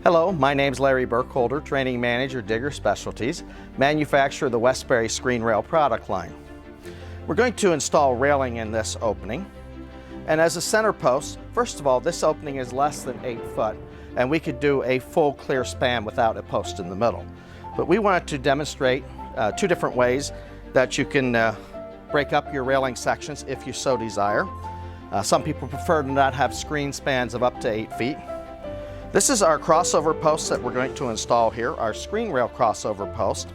Hello, my name is Larry Burkholder, Training Manager, Digger Specialties, manufacturer of the Westbury ScreenRail product line. We're going to install railing in this opening. And as a center post, first of all, this opening is less than 8 foot, and we could do a full clear span without a post in the middle. But we wanted to demonstrate two different ways that you can break up your railing sections if you so desire. Some people prefer to not have screen spans of up to 8 feet. This is our crossover post that we're going to install here, our ScreenRail crossover post.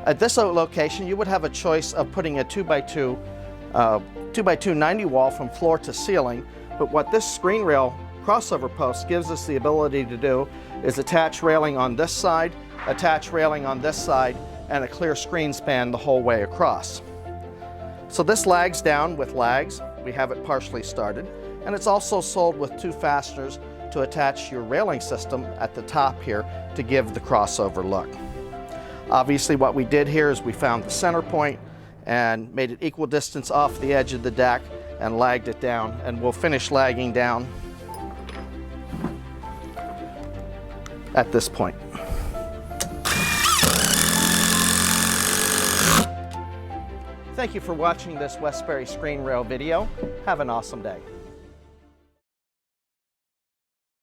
At this location, you would have a choice of putting a 2x2 90 wall from floor to ceiling, but what this ScreenRail crossover post gives us the ability to do is attach railing on this side, attach railing on this side, and a clear screen span the whole way across. So this lags down with lags. We have it partially started, and it's also sold with 2 fasteners to attach your railing system at the top here to give the crossover look. Obviously what we did here is we found the center point and made it equal distance off the edge of the deck and lagged it down, and we'll finish lagging down at this point. Thank you for watching this Westbury ScreenRail video. Have an awesome day.